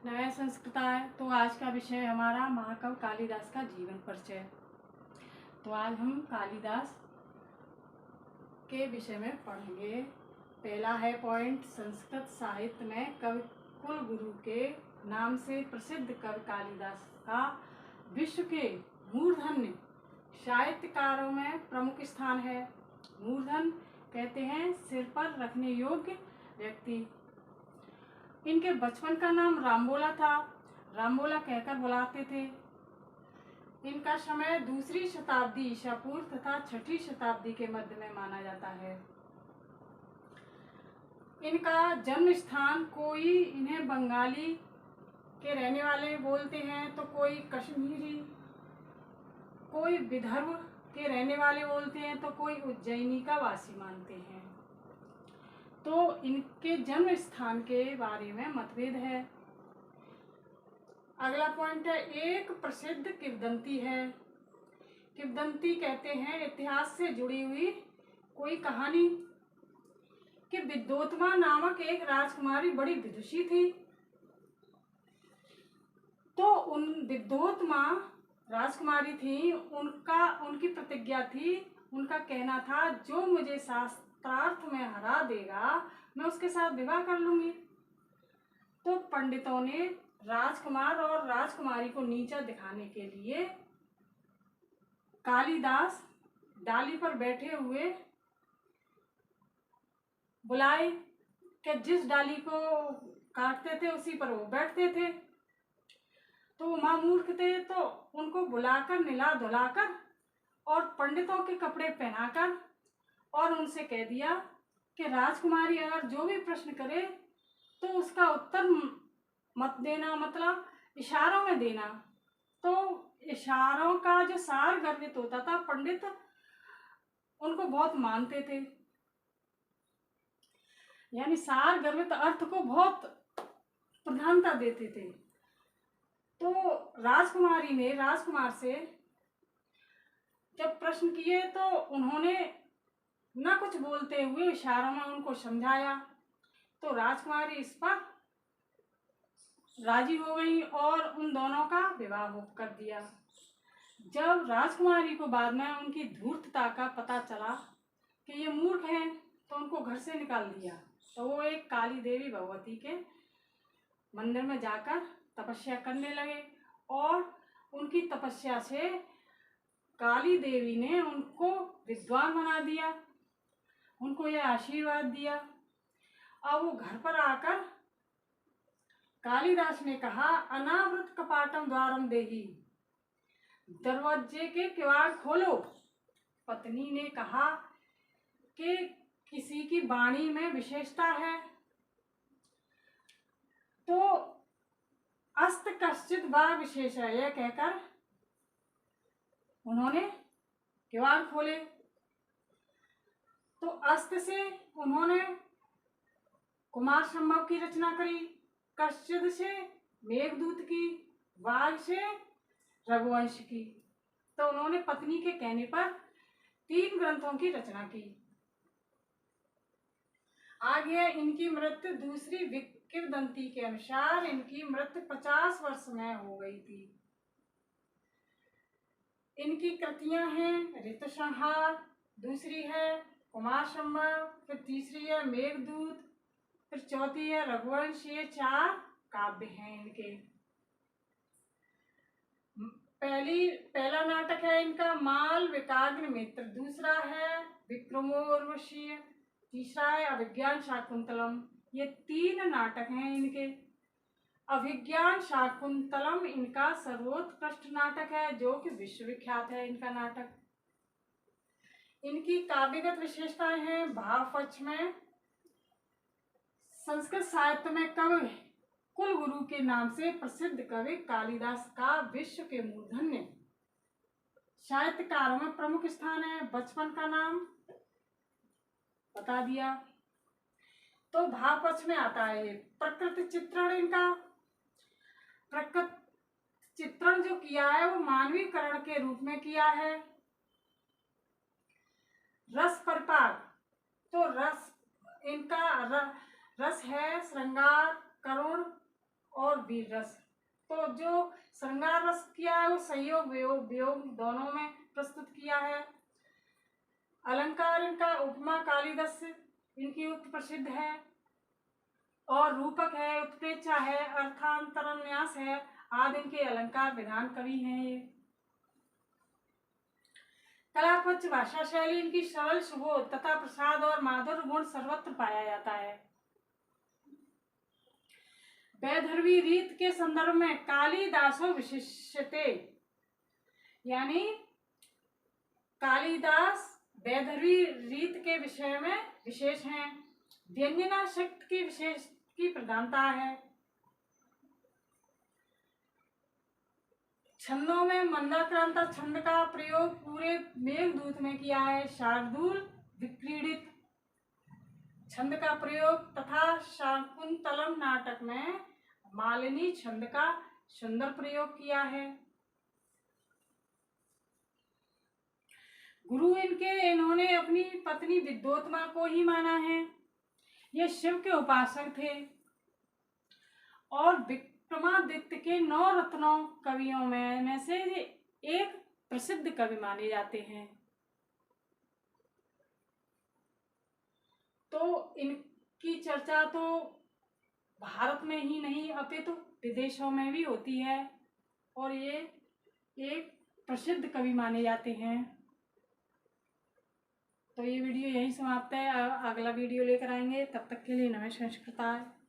नया संस्कृताय। तो आज का विषय हमारा महाकवि कालिदास का जीवन परिचय। तो आज हम कालिदास के विषय में पढ़ेंगे। पहला है पॉइंट, संस्कृत साहित्य में कवि कुल गुरु के नाम से प्रसिद्ध कवि कालिदास का विश्व के मूर्धन्य साहित्यकारों में प्रमुख स्थान है। मूर्धन कहते हैं सिर पर रखने योग्य व्यक्ति। इनके बचपन का नाम रामबोला था, रामबोला कहकर बुलाते थे। इनका समय दूसरी शताब्दी ईसा पूर्व तथा छठी शताब्दी के मध्य में माना जाता है। इनका जन्म स्थान, कोई इन्हें बंगाली के रहने वाले बोलते हैं तो कोई कश्मीरी, कोई विदर्भ के रहने वाले बोलते हैं तो कोई उज्जैनी का वासी मानते हैं। तो इनके जन्म स्थान के बारे में मतभेद है। अगला पॉइंट है, एक प्रसिद्ध किंवदंती है। किंवदंती कहते हैं इतिहास से जुड़ी हुई कोई कहानी कि विद्योतमा नामक एक राजकुमारी बड़ी विदुषी थी। तो उन विद्योतमा राजकुमारी थी, उनकी प्रतिज्ञा थी, उनका कहना था जो मुझे शास्त्रार्थ में हरा देगा मैं उसके साथ विवाह कर लूंगी। तो पंडितों ने राजकुमार और राजकुमारी को नीचा दिखाने के लिए कालिदास डाली पर बैठे हुए बुलाए कि जिस डाली को काटते थे उसी पर वो बैठते थे। तो वो महामूर्ख थे, तो उनको बुलाकर निला धुलाकर और पंडितों के कपड़े पहनाकर और उनसे कह दिया कि राजकुमारी अगर जो भी प्रश्न करे तो उसका उत्तर मत देना, मतलब इशारों में देना। तो इशारों का जो सार गर्भित होता था, पंडित उनको बहुत मानते थे, यानी सार गर्भित अर्थ को बहुत प्रधानता देते थे। तो राजकुमारी ने राजकुमार से जब प्रश्न किए तो उन्होंने न कुछ बोलते हुए इशारों में उनको समझाया। तो राजकुमारी इस पर राजी हो गई और उन दोनों का विवाह कर दिया। जब राजकुमारी को बाद में उनकी धूर्तता का पता चला कि ये मूर्ख हैं तो उनको घर से निकाल दिया। तो वो एक काली देवी भगवती के मंदिर में जाकर तपस्या करने लगे और उनकी तपस्या से काली देवी ने उनको विद्वान बना दिया, उनको यह आशीर्वाद दिया। अब वो घर पर आकर कालिदास ने कहा, अनावृत कपाटम द्वारम देहि, दरवाजे के किवाड़ खोलो। पत्नी ने कहा कि किसी की वाणी में विशेषता है, तो अस्त कश्चित वा विशेष है, यह कहकर उन्होंने किवाड़ खोले। तो अस्त से उन्होंने कुमार संभव की रचना करी, कश्चित से मेघदूत की, वाग से रघुवंश की। तो उन्होंने पत्नी के कहने पर 3 ग्रंथों की रचना की। आगे इनकी मृत्यु, दूसरी किंवदंती के अनुसार इनकी मृत्यु 50 वर्ष में हो गई थी। इनकी कृतियां हैं ऋतुसंहार, दूसरी है कुमार संभव, फिर तीसरी है मेघदूत, फिर चौथी है रघुवंश। ये 4 काव्य हैं इनके। पहला नाटक है इनका माल विकाग्नि मित्र, दूसरा है विक्रमोर्वशीय, तीसरा है अभिज्ञान शाकुंतलम। ये 3 नाटक हैं इनके। अभिज्ञान शाकुंतलम इनका सर्वोत्कृष्ट नाटक है जो कि विश्वविख्यात है इनका नाटक। इनकी काव्यगत विशेषताएं हैं, भाव पक्ष में संस्कृत साहित्य में कवि कुल गुरु के नाम से प्रसिद्ध कवि कालिदास का विश्व के मूर्धन्य साहित्यकारों में प्रमुख स्थान है। बचपन का नाम बता दिया। तो भाव पक्ष में आता है प्रकृति चित्रण। इनका प्रकृति चित्रण जो किया है वो मानवीकरण के रूप में किया है। रस परिपाक, तो रस इनका रस है श्रृंगार, करुण और वीर रस। तो जो श्रृंगार रस किया है वो संयोग वियोग दोनों में प्रस्तुत किया है। अलंकार इनका उपमा कालिदास इनकी उक्त प्रसिद्ध है, और रूपक है, उत्प्रेक्षा है, अर्थांतरन्यास है आदि इनके अलंकार विधान कवि हैं। ये कलापक्ष भाषा शैली इनकी सरल सुबोध तथा प्रसाद और माधुर्य गुण सर्वत्र पाया जाता है। वैदर्भी रीत के संदर्भ में कालिदासो विशिष्यते, यानी कालिदास वैदर्भी रीत के विषय में विशेष हैं। व्यंजना शक्ति की विशेष की प्रधानता है। छंदों में मंदाक्रांता छंद का प्रयोग पूरे मेघदूत में किया है। शार्दूल विक्रीडित छंद का प्रयोग तथा शाकुंतलम नाटक में मालिनी छंद का सुंदर प्रयोग किया है। गुरु इन्होंने अपनी पत्नी विद्योत्मा को ही माना है। ये शिव के उपासक थे और विक्रमादित्य के 9 रत्नों कवियों में से एक प्रसिद्ध कवि माने जाते हैं। तो इनकी चर्चा तो भारत में ही नहीं अपितु विदेशों में भी होती है, और ये एक प्रसिद्ध कवि माने जाते हैं। तो ये वीडियो यहीं समाप्त है। अगला वीडियो लेकर आएंगे, तब तक के लिए नमस्कार।